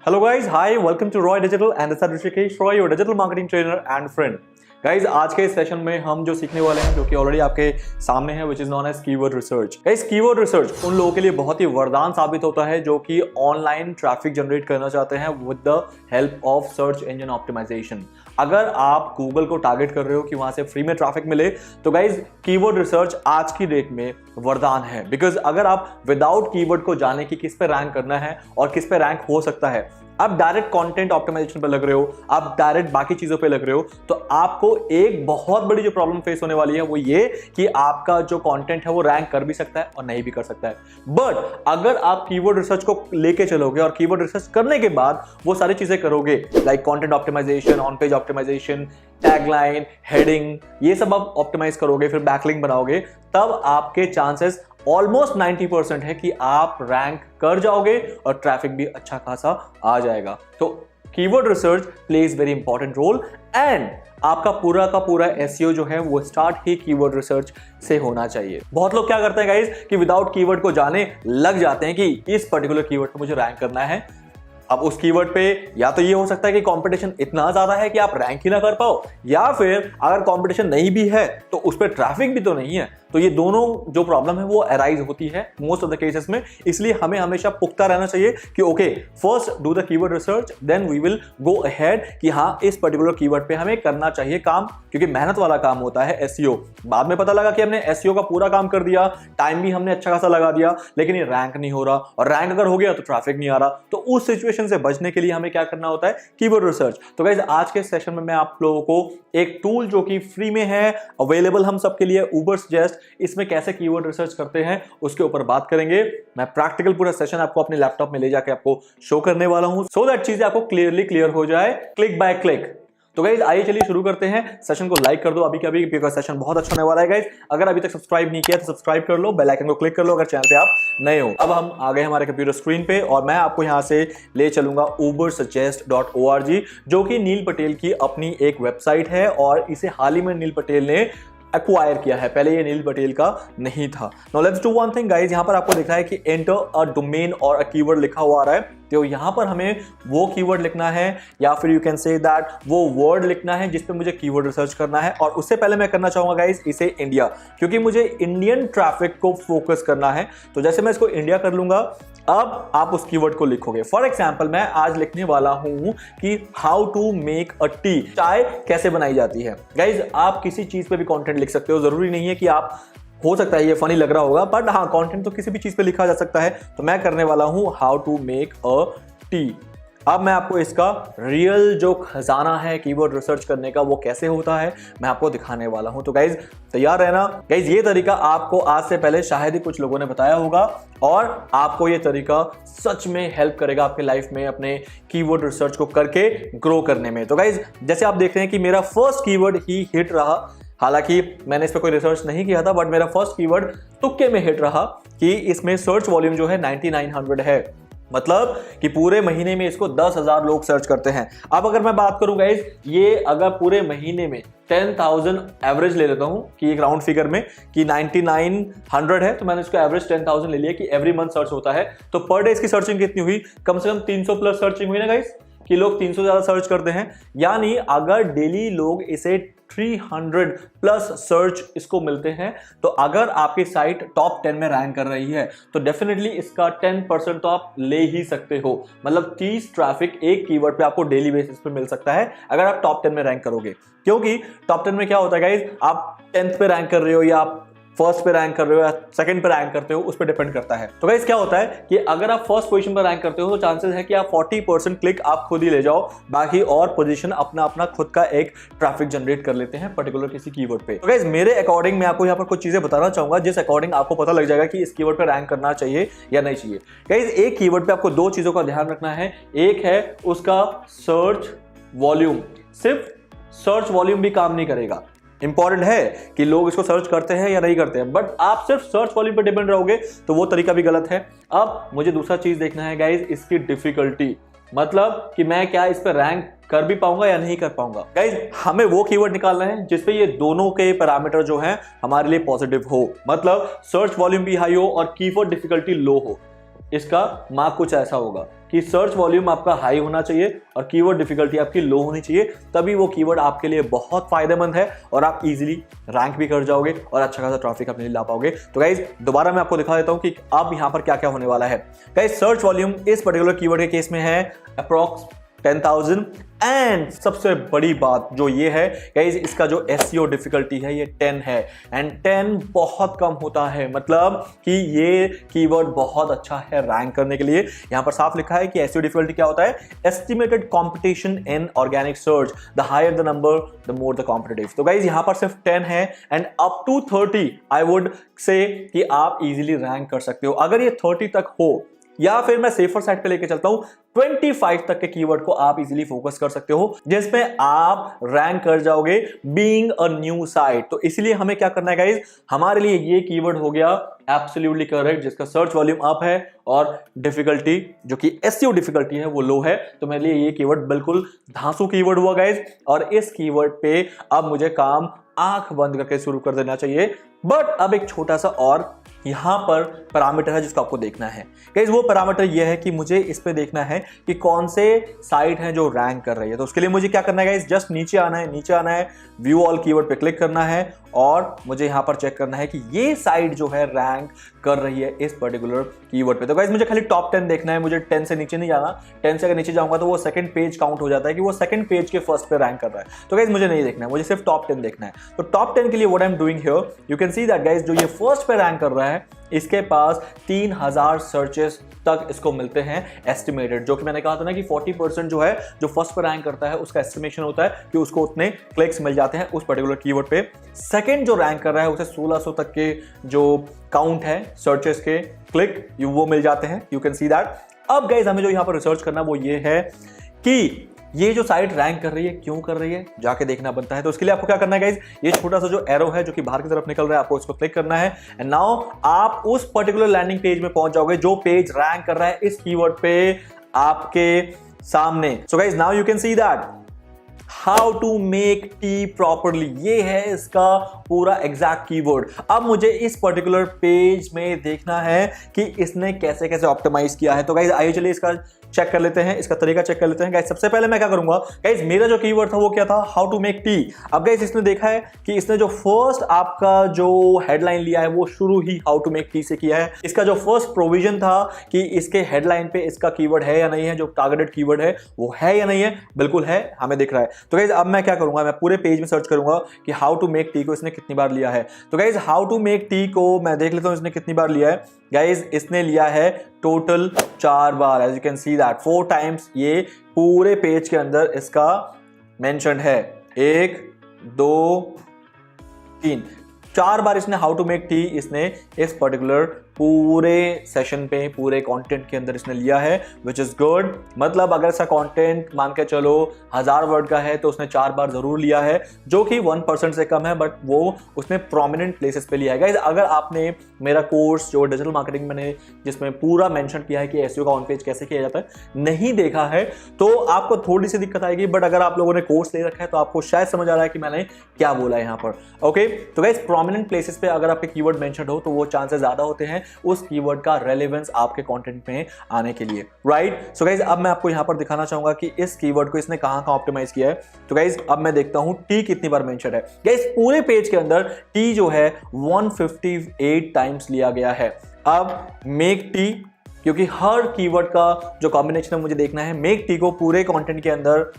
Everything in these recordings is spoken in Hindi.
Hello guys, hi, welcome to Roy Digital and this is Rishikesh Roy, your digital marketing trainer and friend. Guys आज के इस सेशन में हम जो सीखने वाले हैं जो कि ऑलरेडी आपके सामने है which is known as keyword research. Guys keyword research उन लोगों के लिए बहुत ही वरदान साबित होता है जो कि ऑनलाइन ट्रैफिक जनरेट करना चाहते हैं with the help of search engine optimisation. अगर आप गूगल को टारगेट कर रहे हो कि वहां से फ्री में ट्रैफिक मिले तो गाइज कीवर्ड रिसर्च आज की डेट में वरदान है। बिकॉज अगर आप विदाउट कीवर्ड को जाने कि किस पे रैंक करना है और किस पे रैंक हो सकता है, आप डायरेक्ट कंटेंट ऑप्टिमाइजेशन पे लग रहे हो, आप डायरेक्ट बाकी चीजों पे लग रहे हो, तो आपको एक बहुत बड़ी जो प्रॉब्लम फेस होने वाली है वो ये कि आपका जो कंटेंट है वो रैंक कर भी सकता है और नहीं भी कर सकता है। बट अगर आप कीवर्ड रिसर्च को लेके चलोगे और कीवर्ड रिसर्च करने के बाद वो सारी चीजें करोगे like content optimisation, on page optimisation, tagline, heading, ये सब आप ऑप्टिमाइज करोगे, फिर बैकलिंक बनाओगे, तब आपके चांसेस ऑलमोस्ट 90% है कि आप रैंक कर जाओगे और ट्रैफिक भी अच्छा खासा आ जाएगा। तो keyword research plays very important role and आपका पूरा का पूरा एसईओ जो है वो स्टार्ट ही कीवर्ड रिसर्च से होना चाहिए। बहुत लोग क्या करते हैं गाइस कि विदाउट कीवर्ड को जाने लग जाते हैं कि इस पर्टिकुलर कीवर्ड पे मुझे रैंक करना है। अब उस कीवर्ड पे या तो ये हो सकता है कि कंपटीशन इतना ज्यादा है कि आप रैंक ही ना कर पाओ, या फिर अगर कंपटीशन नहीं भी है तो उस पर ट्रैफिक भी तो नहीं है। तो ये दोनों जो प्रॉब्लम है वो अराइज होती है मोस्ट ऑफ द केसेस में। इसलिए हमें हमेशा पुख्ता रहना चाहिए कि okay first do the keyword research then we will go ahead कि हाँ इस पर्टिकुलर कीवर्ड पे हमें करना चाहिए काम, क्योंकि मेहनत वाला काम होता है एसईओ। बाद में पता लगा कि हमने एसईओ का पूरा काम कर दिया, टाइम भी हमने अच्छा खासा लगा दिया, लेकिन ये रैंक नहीं हो रहा, और रैंक अगर हो गया तो ट्रैफिक नहीं आ रहा। तो उस सिचुएशन से बचने के लिए हमें क्या करना होता है, कीवर्ड रिसर्च। तो गाइस आज के सेशन में मैं आप लोगों को एक टूल जो कि फ्री में है, अवेलेबल हम सबके लिए, उबरसजेस्ट, इसमें कैसे कीवर्ड रिसर्च करते हैं उसके ऊपर बात करेंगे। मैं प्रैक्टिकल पूरा सेशन आपको अपने लैपटॉप में ले जाके आपको शो करने वाला हूं सो दैट चीजें आपको क्लियर हो जाए क्लिक बाय क्लिक। तो गाइज आइए चलिए शुरू करते हैं। सेशन को लाइक कर दो अभी के अभी, बिकॉज सेशन बहुत अच्छा होने वाला है गाइज। अगर अभी तक सब्सक्राइब नहीं किया तो सब्सक्राइब कर लो, बेल आइकन को क्लिक कर लो अगर चैनल पे आप नए हो। अब हम आ गए हमारे कंप्यूटर स्क्रीन पे और मैं आपको यहां से ले चलूंगा ubersuggest.org, जो कि नील पटेल की अपनी एक वेबसाइट है और इसे हाल ही में नील पटेल ने एक्वायर किया है, पहले ये नील पटेल का नहीं था। Now let's do one thing guys, यहां पर आपको दिख रहा है कि एंटर अ डोमेन और अ कीवर्ड लिखा हुआ आ रहा है। तो यहां पर हमें वो कीवर्ड लिखना है या फिर यू कैन से दैट वो वर्ड लिखना है जिस पे मुझे कीवर्ड रिसर्च करना है। और उससे पहले मैं करना चाहूंगा गाइस इसे इंडिया, क्योंकि मुझे इंडियन ट्रैफिक को फोकस करना है। तो जैसे मैं इसको इंडिया कर लूंगा, अब आप उस कीवर्ड को लिखोगे। फॉर एग्जाम्पल मैं आज लिखने वाला हूं कि how to make a tea, चाय कैसे बनाई जाती है। गाइज आप किसी चीज पे भी कंटेंट लिख सकते हो, जरूरी नहीं है कि आप, हो सकता है ये फनी लग रहा होगा बट हाँ कंटेंट तो किसी भी चीज पे लिखा जा सकता है। तो मैं करने वाला हूं how to make a tea. अब मैं आपको इसका रियल जो खजाना है कीवर्ड रिसर्च करने का वो कैसे होता है मैं आपको दिखाने वाला हूं। तो गाइज तैयार रहना। गाइज ये तरीका आपको आज से पहले शायद ही कुछ लोगों ने बताया होगा और आपको ये तरीका सच में हेल्प करेगा आपके लाइफ में अपने कीवर्ड रिसर्च को करके ग्रो करने में। तो गाइज जैसे आप देख रहे हैं कि मेरा फर्स्ट कीवर्ड ही हिट रहा, हालांकि मैंने इस पर कोई रिसर्च नहीं किया था बट मेरा फर्स्ट कीवर्ड तुक्के में हिट रहा कि इसमें सर्च वॉल्यूम जो है 9900 है, मतलब कि पूरे महीने में इसको 10,000 लोग सर्च करते हैं। अब अगर मैं बात करूं गाइस, ये अगर पूरे महीने में 10,000 एवरेज ले लेता हूं कि एक राउंड फिगर में कि 9900 है, तो मैंने इसको एवरेज 10,000 ले लिया कि एवरी मंथ सर्च होता है। तो पर डे इसकी सर्चिंग कितनी हुई, कम से कम 300 प्लस सर्चिंग हुई ना गाइस, कि लोग 300 ज्यादा सर्च करते हैं। यानी अगर डेली लोग इसे 300 प्लस सर्च इसको मिलते हैं, तो अगर आपकी साइट टॉप 10 में रैंक कर रही है तो डेफिनेटली इसका 10% तो आप ले ही सकते हो। मतलब 30 ट्रैफिक एक कीवर्ड पे आपको डेली बेसिस पे मिल सकता है अगर आप टॉप 10 में रैंक करोगे। क्योंकि टॉप 10 में क्या होता है गाइज, आप 10th पे रैंक कर रहे हो या आप फर्स्ट पे रैंक कर रहे हो या सेकंड पे रैंक करते हो, उस पर डिपेंड करता है। तो गाइस क्या होता है कि अगर आप फर्स्ट पोजीशन पर रैंक करते हो तो चांसेस है कि आप 40% क्लिक आप खुद ही ले जाओ, बाकी और पोजीशन अपना अपना खुद का एक ट्रैफिक जनरेट कर लेते हैं पर्टिकुलर किसी कीवर्ड पे। तो गाइस मेरे अकॉर्डिंग मैं आपको यहाँ पर कुछ चीजें बताना चाहूंगा जिस अकॉर्डिंग आपको पता लग जाएगा कि इस कीवर्ड पे रैंक करना चाहिए या नहीं चाहिए। गाइस एक कीवर्ड पे आपको दो चीजों का ध्यान रखना है। एक है उसका सर्च वॉल्यूम, सिर्फ सर्च वॉल्यूम भी काम नहीं करेगा। इंपॉर्टेंट है कि लोग इसको सर्च करते हैं या नहीं करते हैं, बट आप सिर्फ सर्च वॉल्यूम पर डिपेंड रहोगे तो वो तरीका भी गलत है। अब मुझे दूसरा चीज देखना है गाइज, इसकी डिफिकल्टी, मतलब कि मैं क्या इस पर रैंक कर भी पाऊंगा या नहीं कर पाऊंगा। गाइज हमें वो कीवर्ड निकालना है जिसपे ये दोनों के पैरामीटर जो हैं हमारे लिए पॉजिटिव हो, मतलब सर्च वॉल्यूम भी हाई हो और कीवर्ड डिफिकल्टी लो हो। इसका मार्क कुछ ऐसा होगा कि सर्च वॉल्यूम आपका हाई होना चाहिए और कीवर्ड डिफिकल्टी आपकी लो होनी चाहिए, तभी वो कीवर्ड आपके लिए बहुत फायदेमंद है और आप इजीली रैंक भी कर जाओगे और अच्छा खासा ट्रैफिक अपने लिए ला पाओगे। तो गाइज दोबारा मैं आपको दिखा देता हूं कि अब यहां पर क्या क्या होने वाला है। गाइज सर्च वॉल्यूम इस पर्टिकुलर कीवर्ड के केस में है अप्रॉक्स 10,000 एंड सबसे बड़ी बात जो ये है गाइस, इसका जो एसईओ डिफिकल्टी है ये 10 है एंड 10 बहुत कम होता है, मतलब कि ये कीवर्ड बहुत अच्छा है रैंक करने के लिए। यहां पर साफ लिखा है कि एसईओ डिफिकल्टी क्या होता है, estimated competition in organic search, the higher the number the more the competitive. तो गाइस यहां पर सिर्फ 10 है and up to 30 I would say कि आप इजीली रैंक कर सकते हो। अगर ये 30 तक हो या फिर मैं सेफर साइड पे लेके चलता हूं 25 तक के कीवर्ड को आप इजीली फोकस कर सकते हो, जिसमें आप रैंक कर जाओगे बीइंग अ न्यू साइट। तो इसलिए हमें क्या करना है गाइस, हमारे लिए ये कीवर्ड हो गया एब्सोल्युटली करेक्ट, जिसका सर्च वॉल्यूम अप है और डिफिकल्टी जो कि एसईओ डिफिकल्टी है वो लो है। तो मेरे लिए ये कीवर्ड बिल्कुल धांसू कीवर्ड हुआ गाइस, और इस कीवर्ड पे अब मुझे काम आंख बंद करके शुरू कर देना चाहिए। बट अब एक छोटा सा और यहां पर पैरामीटर है जिसको आपको देखना है गाइस। वो पैरामीटर ये है कि मुझे इस पे देखना है कि कौन से साइट हैं जो रैंक कर रही है। तो उसके लिए मुझे क्या करना है गाइस, जस्ट नीचे आना है, व्यू ऑल कीवर्ड पे क्लिक करना है और मुझे यहां पर चेक करना है कि ये साइट जो है रैंक कर रही है इस पर्टिकुलर कीवर्ड पे। तो गाइस मुझे खाली टॉप 10 देखना है, मुझे 10 से नीचे नहीं जाना। 10 से अगर नीचे जाऊंगा तो वो सेकंड पेज काउंट हो जाता है कि वो सेकंड पेज के फर्स्ट पे रैंक कर रहा है। तो गाइस मुझे नहीं देखना है, मुझे सिर्फ टॉप 10 देखना है। तो टॉप 10 के लिए what I am doing here, you can see that guys जो ये फर्स्ट पे रैंक कर रहा है इसके पास 3000 सर्चेस तक इसको मिलते हैं एस्टिमेटेड, जो कि मैंने कहा था ना कि 40% जो है जो फर्स्ट पर रैंक करता है उसका एस्टिमेशन होता है कि उसको उतने क्लिक्स मिल जाते हैं उस पर्टिकुलर कीवर्ड पे। सेकंड जो रैंक कर रहा है उसे 1600 तक के जो काउंट है सर्चेस के क्लिक वो मिल जाते हैं, यू कैन सी दैट। अब गाइस हमें जो यहां पर रिसर्च करना वो ये है कि ये जो साइट रैंक कर रही है क्यों कर रही है, जाके देखना बनता है। तो उसके लिए आपको क्या करना है गाइस, ये छोटा सा जो एरो है जो कि बाहर की तरफ निकल रहा है आपको इसको क्लिक करना है एंड नाउ आप उस पर्टिकुलर लैंडिंग पेज में पहुंच जाओगे जो पेज रैंक कर रहा है इस कीवर्ड पे आपके सामने। So guys now you can see that how to make tea properly, ये है इसका पूरा एग्जैक्ट कीवर्ड। अब मुझे इस पर्टिकुलर पेज में देखना है कि इसने कैसे कैसे ऑप्टिमाइज किया है। तो गाइस आइए चलिए इसका चेक कर लेते हैं, इसका तरीका चेक कर लेते हैं। गाइस सबसे पहले मैं क्या करूंगा, गाइस मेरा जो कीवर्ड था वो क्या था, हाउ टू मेक टी। अब गाइस इसने देखा है कि इसने जो फर्स्ट आपका जो हेडलाइन लिया है वो शुरू ही हाउ टू मेक टी से किया है। इसका जो फर्स्ट प्रोविजन था कि इसके हेडलाइन पे इसका कीवर्ड है या नहीं है, जो टारगेटेड कीवर्ड है वो है या नहीं है, बिल्कुल है, हमें दिख रहा है। तो गाइस अब मैं क्या करूंगा, मैं पूरे पेज में सर्च करूंगा कि हाउ टू मेक टी को इसने कितनी बार लिया है। तो guys how to make tea को मैं देख लेता हूं इसने कितनी बार लिया है। गाइस इसने लिया है टोटल 4 बार, as you can see that 4 times ये पूरे पेज के अंदर इसका मेंशन है। 1 2 3 4 बार इसने हाउ टू मेक टी इसने इस पर्टिकुलर पूरे सेशन पे पूरे कंटेंट के अंदर इसने लिया है, विच इज गुड। मतलब अगर ऐसा कंटेंट मान के चलो 1000 वर्ड का है तो उसने 4 बार जरूर लिया है, जो कि 1% से कम है, बट वो उसने प्रोमिनेंट प्लेसेस पे लिया है। गाइस अगर आपने मेरा कोर्स जो डिजिटल मार्केटिंग मैंने जिसमें पूरा मेंशन किया है कि एसईओ का ऑन पेज कैसे किया जाता है नहीं देखा है तो आपको थोड़ी सी दिक्कत आएगी, बट अगर आप लोगों ने कोर्स ले रखा है तो आपको शायद समझ आ रहा है कि मैंने क्या बोला है यहाँ पर। ओके तो गाइस प्रोमिनेंट प्लेसेस पे अगर आपके कीवर्ड मेंशन हो तो वो चांसेस ज्यादा होते हैं उस कीवर्ड का रेलेवेंस आपके कंटेंट में आने के लिए, राइट। सो गाइस अब मैं आपको यहां पर दिखाना चाहूंगा कि इस कीवर्ड को इसने कहां ऑप्टिमाइज किया है। तो गाइस अब मैं देखता हूं टी कितनी बार मेंशन है। गाइस पूरे पेज के अंदर टी जो है 158 टाइम्स लिया गया है। अब मेक टी, क्योंकि हर कीवर्ड का जो कॉम्बिनेशन है मुझे देखना है, मेक टी को पूरे कंटेंट के अंदर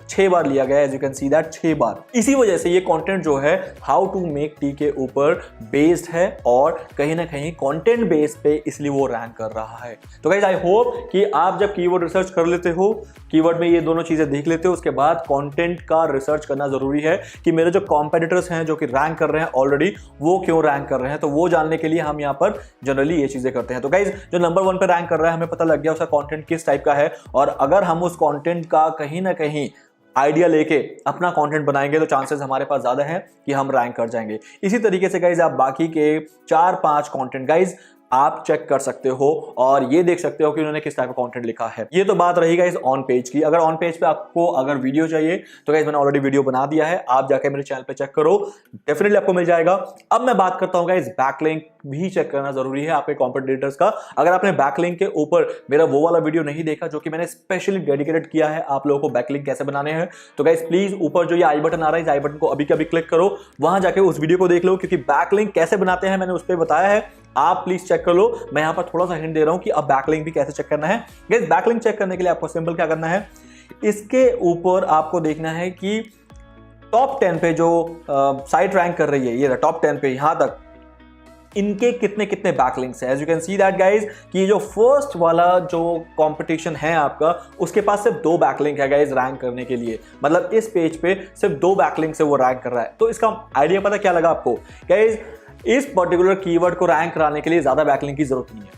6 बार लिया गया है, as you can see that 6 बार। इसी वजह से ये कंटेंट जो है हाउ टू मेक टी के ऊपर बेस्ड है और कहीं ना कहीं कंटेंट बेस पे इसलिए वो रैंक कर रहा है। तो गाइस आई होप कि आप जब कीवर्ड रिसर्च कर लेते हो, कीवर्ड में ये दोनों चीजें देख लेते हो, उसके बाद कंटेंट का रिसर्च करना जरूरी है कि मेरे जो कॉम्पिटिटर्स हैं जो कि रैंक कर रहे हैं ऑलरेडी वो क्यों रैंक कर रहे हैं। तो वो जानने के लिए हम यहाँ पर जनरली ये चीजें करते हैं। तो गाइस जो नंबर 1 पे रैंक कर रहा है हमें पता लग गया उसका कंटेंट किस टाइप का है, और अगर हम उस कंटेंट का कहीं ना कहीं आइडिया लेके अपना कंटेंट बनाएंगे तो चांसेस हमारे पास ज्यादा है कि हम रैंक कर जाएंगे। इसी तरीके से गाइज आप बाकी के 4-5 कंटेंट, गाइज आप चेक कर सकते हो और ये देख सकते हो कि उन्होंने किस टाइप का कंटेंट लिखा है। ये तो बात रही गाइस ऑन पेज की। अगर ऑन पेज पे आपको अगर वीडियो चाहिए तो गाइस मैंने ऑलरेडी वीडियो बना दिया है, आप जाके मेरे चैनल पे चेक करो, डेफिनेटली आपको मिल जाएगा। अब मैं बात करता हूं गाइस बैकलिंक भी चेक करना जरूरी है आपके कॉम्पिटिटर्स का। अगर आपने बैकलिंक के ऊपर मेरा वो वाला वीडियो नहीं देखा जो कि मैंने स्पेशली डेडिकेटेड किया है आप लोगों को बैकलिंक कैसे बनाने हैं, तो गाइस प्लीज ऊपर जो ये आई बटन आ रहा है इस आई बटन को अभी के अभी क्लिक करो, वहां जाके उस वीडियो को देख लो, क्योंकि बैकलिंक कैसे बनाते हैं मैंने उस पर बताया है, आप प्लीज चेक कर लो। मैं यहां पर थोड़ा सा हिंट दे रहा हूं कि अब बैकलिंक भी कैसे चेक करना है। गाइस बैकलिंक चेक करने के लिए आपको सिंपल क्या करना है, इसके ऊपर आपको देखना है कि टॉप 10 पे जो साइट रैंक कर रही है, ये टॉप 10 पे यहां तक इनके कितने कितने बैकलिंक्स हैं। As you can see that guys कि जो फर्स्ट वाला जो कंपटीशन है आपका उसके पास सिर्फ 2 बैकलिंक है गाइज रैंक करने के लिए, मतलब इस पेज पे सिर्फ 2 बैकलिंक से वो रैंक कर रहा है। तो इसका आइडिया पता क्या लगा आपको गाइज, इस पर्टिकुलर कीवर्ड को रैंक कराने के लिए ज्यादा बैकलिंक की जरूरत नहीं है।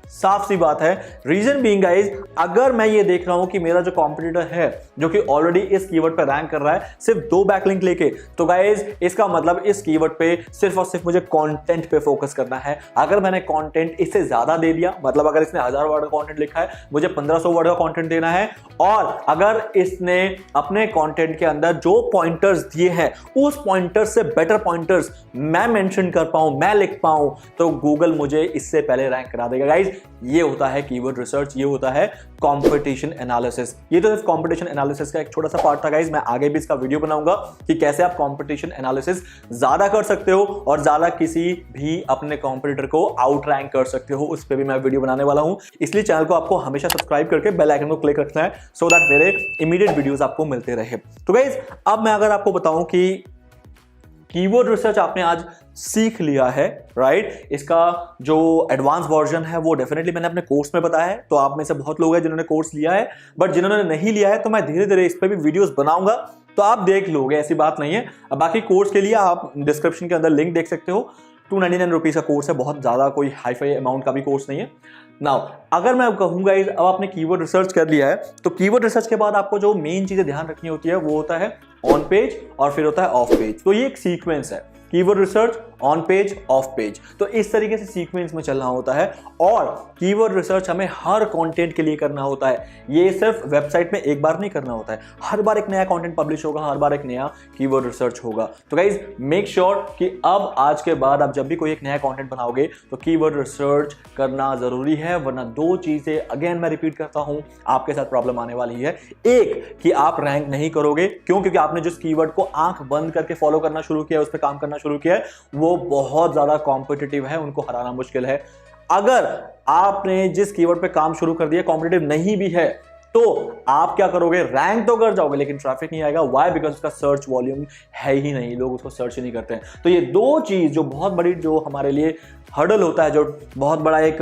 साफ सी बात है। रीजन बीइंग गाइज, अगर मैं ये देख रहा हूं कि मेरा जो कॉम्पिटिटर है जो कि ऑलरेडी इस कीवर्ड पे रैंक कर रहा है सिर्फ 2 बैकलिंक लेके, तो गाइज इसका मतलब इस कीवर्ड पे सिर्फ और सिर्फ मुझे कंटेंट पे फोकस करना है। अगर मैंने कंटेंट इससे ज्यादा दे दिया, मतलब अगर इसने 1000 वर्ड का कंटेंट लिखा है मुझे 1500 वर्ड का कंटेंट देना है, और अगर इसने अपने कंटेंट के अंदर जो पॉइंटर्स दिए हैं उस पॉइंटर्स से बेटर पॉइंटर्स मैं मेंशन कर पाऊं, मैं लिख पाऊं, तो गूगल मुझे इससे पहले रैंक करा देगा। गाइज ये होता है कीवर्ड रिसर्च, ये होता है कंपटीशन एनालिसिस। ये तो सिर्फ कंपटीशन एनालिसिस का एक छोटा सा पार्ट था गाइज, मैं आगे भी इसका वीडियो बनाऊंगा कि कैसे आप कंपटीशन एनालिसिस ज्यादा कर सकते हो और ज्यादा किसी भी अपने कंपटीटर को आउट रैंक कर सकते हो, उस पर भी मैं वीडियो बनाने वाला हूं। इसलिए चैनल को आपको हमेशा सब्सक्राइब करके बेल आइकन को क्लिक रखना है सो दैट मेरे इमीडिएट वीडियोस आपको मिलते रहे। तो गाइज अब मैं अगर आपको बताऊं कि कीवर्ड रिसर्च आपने आज सीख लिया है, राइट, इसका जो एडवांस वर्जन है वो डेफिनेटली मैंने अपने कोर्स में बताया है। तो आप में से बहुत लोग हैं जिन्होंने कोर्स लिया है, बट जिन्होंने नहीं लिया है तो मैं धीरे धीरे इस पर भी वीडियोस बनाऊंगा, तो आप देख लोगे, ऐसी बात नहीं है। अब बाकी कोर्स के लिए आप डिस्क्रिप्शन के अंदर लिंक देख सकते हो। 299 रुपीज का कोर्स है, बहुत ज्यादा कोई हाई फाई अमाउंट का भी कोर्स नहीं है। नाउ अगर मैं कहूंगा अब आपने कीवर्ड रिसर्च कर लिया है, तो कीवर्ड रिसर्च के बाद आपको जो मेन चीजें ध्यान रखनी होती है वो होता है ऑन पेज और फिर होता है ऑफ पेज। तो ये एक सीक्वेंस है, keyword research, on page, of page, तो इस तरीके से सीक्वेंस में चलना होता है। और कीवर्ड रिसर्च हमें हर कंटेंट के लिए करना होता है, ये सिर्फ वेबसाइट में एक बार नहीं करना होता है, हर बार एक नया कंटेंट पब्लिश होगा, हर बार एक नया कीवर्ड रिसर्च होगा। तो गाइज मेक श्योर कि अब आज के बाद आप जब भी कोई एक नया कंटेंट बनाओगे तो कीवर्ड रिसर्च करना जरूरी है, वरना 2 चीजें अगेन मैं रिपीट करता हूं आपके साथ प्रॉब्लम आने वाली है। एक कि आप रैंक नहीं करोगे, क्यों? क्योंकि आपने जिस कीवर्ड को आंख बंद करके फॉलो करना शुरू किया, उस पर काम करना शुरू किया है, वो बहुत ज्यादा कॉम्पिटिटिव है, उनको हराना मुश्किल है। अगर आपने जिस कीवर्ड पे काम शुरू कर दिया कॉम्पिटिटिव नहीं भी है, तो आप क्या करोगे, रैंक तो कर जाओगे लेकिन ट्रैफिक नहीं आएगा। व्हाई? बिकॉज उसका सर्च वॉल्यूम है ही नहीं, लोग उसको सर्च ही नहीं करते हैं। तो ये 2 चीज जो बहुत बड़ी, जो हमारे लिए हर्डल होता है, जो बहुत बड़ा एक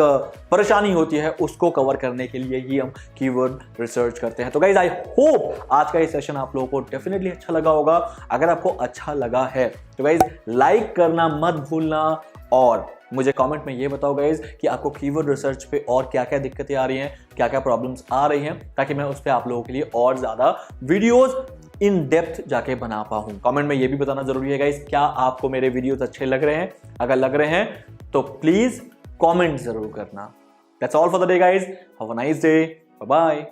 परेशानी होती है, उसको कवर करने के लिए ही हम कीवर्ड रिसर्च करते हैं। तो गाइज आई होप आज का ये सेशन आप लोगों को डेफिनेटली अच्छा लगा होगा। अगर आपको अच्छा लगा है तो गाइज लाइक करना मत भूलना, और मुझे कमेंट में ये बताओ गाइज कि आपको कीवर्ड रिसर्च पे और क्या क्या दिक्कतें आ रही हैं, क्या क्या प्रॉब्लम्स आ रही हैं, ताकि मैं उस पर आप लोगों के लिए और ज्यादा वीडियोस इन डेप्थ जाके बना पाऊं। कमेंट में ये भी बताना जरूरी है गाइज, क्या आपको मेरे वीडियोस अच्छे लग रहे हैं? अगर लग रहे हैं तो प्लीज कमेंट जरूर करना। That's all for the day guys, have a nice day, bye bye.